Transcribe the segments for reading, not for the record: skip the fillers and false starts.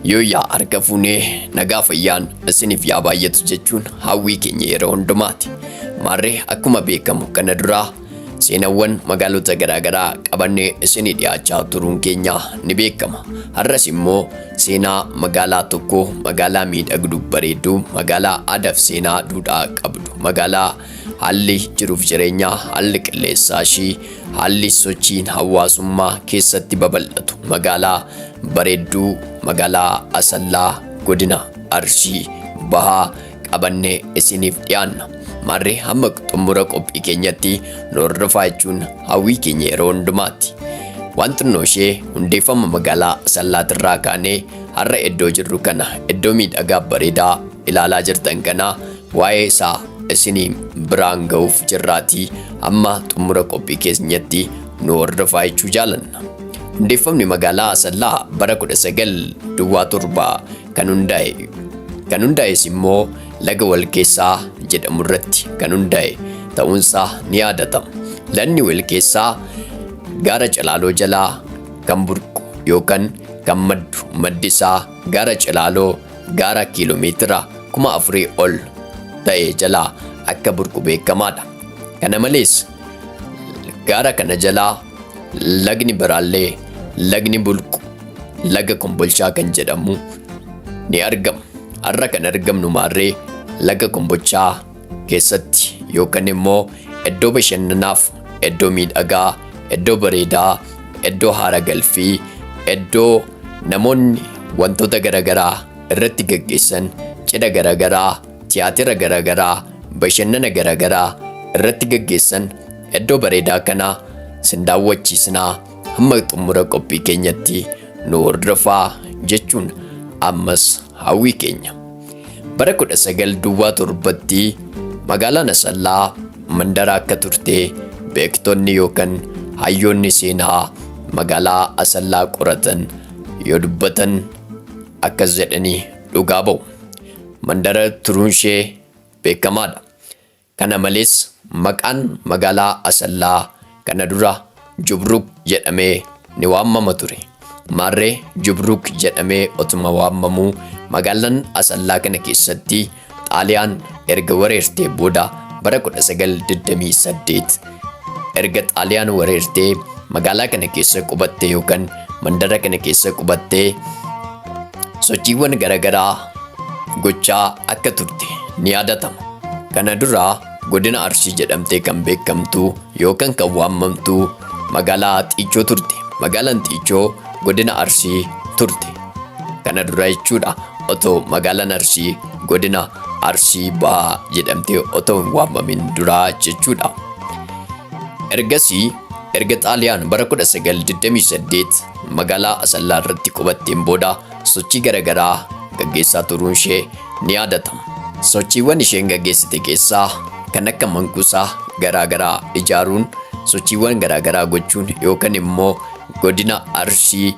Yooyaa harka fuunee nagaa fayyaan isiniif yaa baay'atu jechuun hawwii keenya yeroo hundumaati. Maarree akkuma beekamu kana duraa seenawwan magaalota garaagaraa qabannee isinii dhiyaachaa turuun keenya ni beekama. Har'as immoo seenaa magaalaa tokko, magaalaa miidhagduu bareedduu, magaalaa aadaaf seenaa duudhaa qabdu, magaalaa haalli jiruuf jireenyaa, haalli qilleensaa ishii, haalli sochiin hawaasummaa keessatti babal'atu, magaalaa bareedduu, magaalaa Asallaa godina Arsii Bahaa qabannee isiniif dhiyaanna. Maarree hamma xumura qophii keenyatti nu hordofaa jechuun hawwii keenya yeroo hundumaati. Waan xinnoo ishee hundeeffama magaalaa Asallaatirraa kaanee har'a iddoo jirru kana, iddoo miidhagaa bareedaa ilaalaa jirtan kana waa'ee isaa isinii biraan ga'uuf jirraatii hamma xumura qophii keenyatti nu hordofaa jechuu jaalanna. Hundeeffamni magaalaa Asallaa bara 1907 kan hundaa'es immoo laga Walkeessaa jedhamu irratti kan hundaa'e ta'uunsaa ni yaadatama. Lagni Walkeessaa gaara Calaaloo jalaa kan burqu yookaan kan maddu, maddi isaa gaara Calaaloo gaara kiiloomeetira 4,000 ol ta'e jalaa akka burqu beekamaadha. Kana malees gaara kana jalaa lagni biraallee lagni bulqu laga Kombolchaa kan jedhamu ni argama. Har'a kan argamnu maarree laga Kombolchaa keessatti yookaan immoo iddoo bashannanaaf, iddoo miidhagaa, iddoo bareedaa, iddoo haara galfii, iddoo namoonni wantoota garaagaraa irratti gaggeessan, cidha garaagaraa, tiyaatira garaagaraa, bashannana garaagaraa irratti gaggeessan iddoo bareedaa kana sin daawwachiisnaa. Hamma xumura qophii keenyatti nu hordofaa jechuun ammas hawwii keenya. Bara 1907tti magaalaan Asallaa mandara akka turte beektonni yookaan hayyoonni seenaa magaalaa Asallaa qoratan yoo dubbatan akkas jedhanii dhugaa ba'u. Mandara turuun ishee beekamaadha. Kana malees maqaan magaalaa Asallaa kana dura Jubruk jedhamee ni waamama ture. Maarree Jubruk jedhamee otuma waamamuu magaalaan Asallaa kana keessatti Xaaliyaan erga wareertee booda bara 1928 erga Xaaliyaan wareertee magaalaa kana keessa qubattee yookaan mandara kana keessa qubattee sochiiwwan garaagaraa gochaa akka turte ni yaadatama. Kana duraa godina Arsii jedhamtee kan beekamtu yookaan kan waamamtu magaalaa Xiichoo turte. Magaalaan Xiichoo godina Arsii turte. Kana dura jechuudha otoo magaalaan Arsii godina Arsii Bahaa jedhamtee otoo hin waamamin duraa jechuudha. Ergasii erga Xaaliyaan bara 1928 magaalaa Asallaa irratti qubatteen booda sochii garaagaraa gaggeessaa turuun ishee ni yaadatama. Sochiiwwan isheen gaggeessite keessaa kan akka mankuusaa garaagaraa ijaaruun, sochiiwwan garaagaraa gochuun yookaan immoo godina Arsii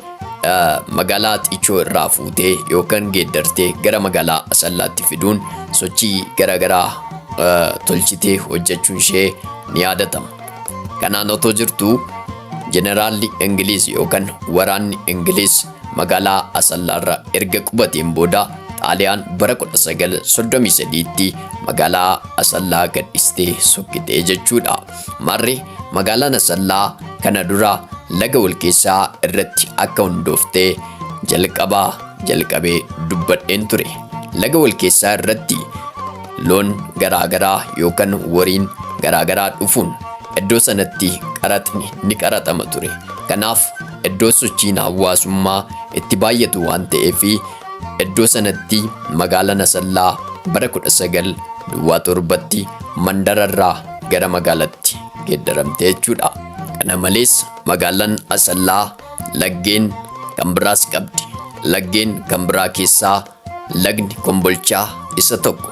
magaalaa Xiichoo irraa fuutee yookaan geeddartee gara magaalaa Asallaatti fiduun sochii garaagaraa tolchitee hojjechuun ishee ni yaadatama. Kanaan otoo jirtu jeneraalli Ingiliis yookaan waraanni Ingiliis magaalaa Asallaarra erga qubateen booda Xaaliyaan bara 1933tti magaalaa Asallaa gadhiistee sokkitee jechuudha. Maarree magaalaan Asallaa kana dura laga Walkeessaa irratti akka hundooftee jalqabee dubbadheen ture. Laga Walkeessaa irratti loon garaagaraa yookaan wariin garaagaraa dhufuun iddoo sanatti qaraxni ni qaraxama ture. Kanaaf iddoo sochiin hawaasummaa itti baay'atu waan ta'eef iddoo sanatti magaalaan Asallaa bara 1907tti mandararraa gara magaalaatti geeddaramte jechuudha. Kana malees magaalaan Asallaa laggeen kan biraas qabdi. Laggeen kan biraa keessaa lagni Kombolchaa isa tokko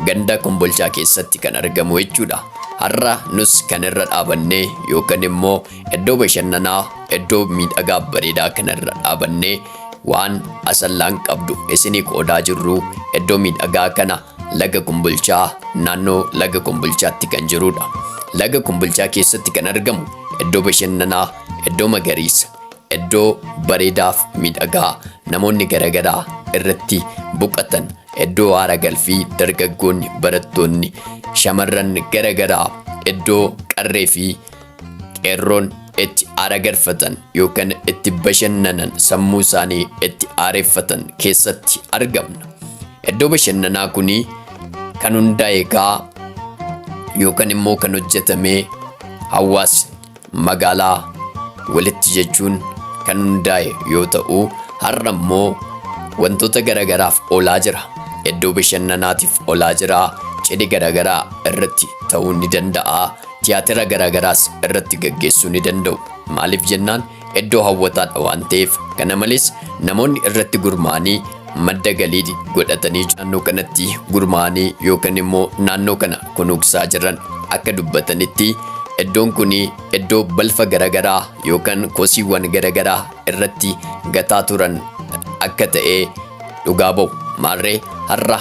ganda Kombolchaa keessatti kan argamu jechuudha. Har'a nus kan irra dhaabannee yookaan immoo iddoo bashannanaa, iddoo miidhagaa bareedaa kan irra dhaabannee waan Asallaan qabdu isinii qoodaa jirru iddoo miidhagaa kana laga Kombolchaa naannoo laga Kombolchaatti kan jirudha. Laga Kombolchaa keessatti kan argamu iddoo bashannanaa, iddoo magariisa, iddoo bareedaaf miidhagaa namoonni garagaraa irratti boqotan, iddoo aara galfii dargaggoonni, barattoonni, shamarran garagaraa iddoo qarree fi qeerroon itti aara galfatan yookaan itti bashannanan, sammuu isaanii itti aareeffatan keessatti argamna. Iddoo bashannanaa kuni kan hundaa'e yookaan immoo kan hojjetame hawaasni magaalaa walitti jechuun kan hundaa'e yoo ta'u, har'a immoo wantoota garagaraaf oolaa jira. Iddoo bashannanaatiif oolaa jira. Cidhi garagaraa irratti ta'uu ni danda'a. Tiyaatira garagaraas irratti gaggeessuu ni danda'u. Maaliif jennaan iddoo hawwataadha waan ta'eef. Kana malees namoonni irratti gurmaa'anii madda galii godhatanii naannoo kanatti gurmaa'anii yookaan immoo naannoo kana kunuunsaa jiran akka dubbatanitti iddoon kuni iddoo balfa garagaraa yookaan kosiiwwan garagaraa irratti gataa turan akka ta'e dhugaa ba'u. Maarree har'a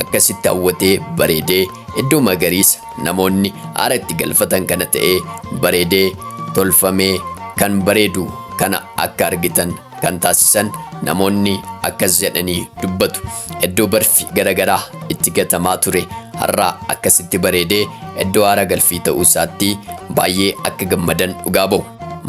akkasitti hawwatee bareedee iddoo magariisa namoonni aara itti galfatan kana ta'ee bareedee tolfamee kan bareedu kana akka argitan kan taasisan namoonni akkas jedhanii dubbatu. Iddoo barfi garagaraa itti gatamaa ture har'a akkasitti bareedee iddoo aara galfii ta'uu isaatti baay'ee akka gammadan dhugaa ba'u.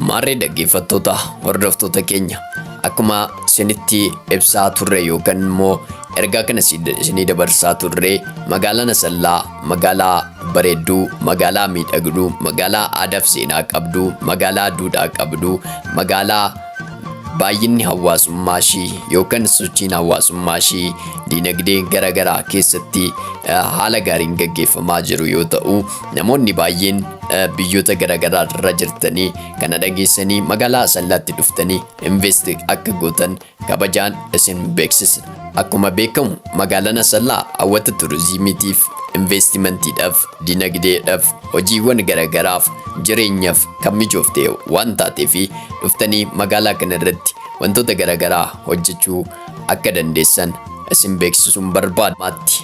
Maarree dhaggeeffattoota hordoftoota keenya, akkuma isinitti ibsaa turre yookaan immoo ergaa kana isinii dabarsaa turre, magaalaan Asallaa magaalaa bareedduu, magaalaa miidhagduu, magaalaa aadaa fi seenaa qabdu, magaalaa duudhaa qabdu, magaalaa baay'inni hawaasummaa ishii yookaan sochiin hawaasummaa ishii dinagdee garagaraa keessatti haala gaariin gaggeeffamaa jiru yoo ta'u, namoonni baay'een biyyoota garagaraa irra jirtanii kana dhageessanii magaalaa Asallaatti dhuftanii invest akka gootan kabajaan isin beeksisna. Akkuma beekamu magaalaan Asallaa hawwata turizimiitiif, investimentiidhaaf, dinagdeedhaaf, hojiiwwan garagaraaf, jireenyaaf kan mijoofte waan taateef dhuftanii magaalaa kana irratti wantoota garagaraa hojjechuu akka dandeessan isin beeksisuun barbaadamaatti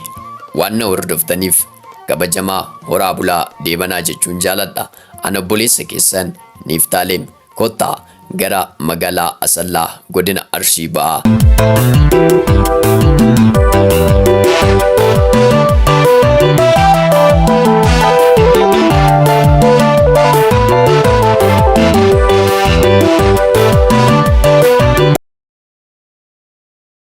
waan na hordoftaniif kabajamaa horaa bulaa deebanaa jechuun jaaladha. Ana obboleessa keessan Niftaalem kottaa gara magaalaa Asallaa godina Arsii ba'aa.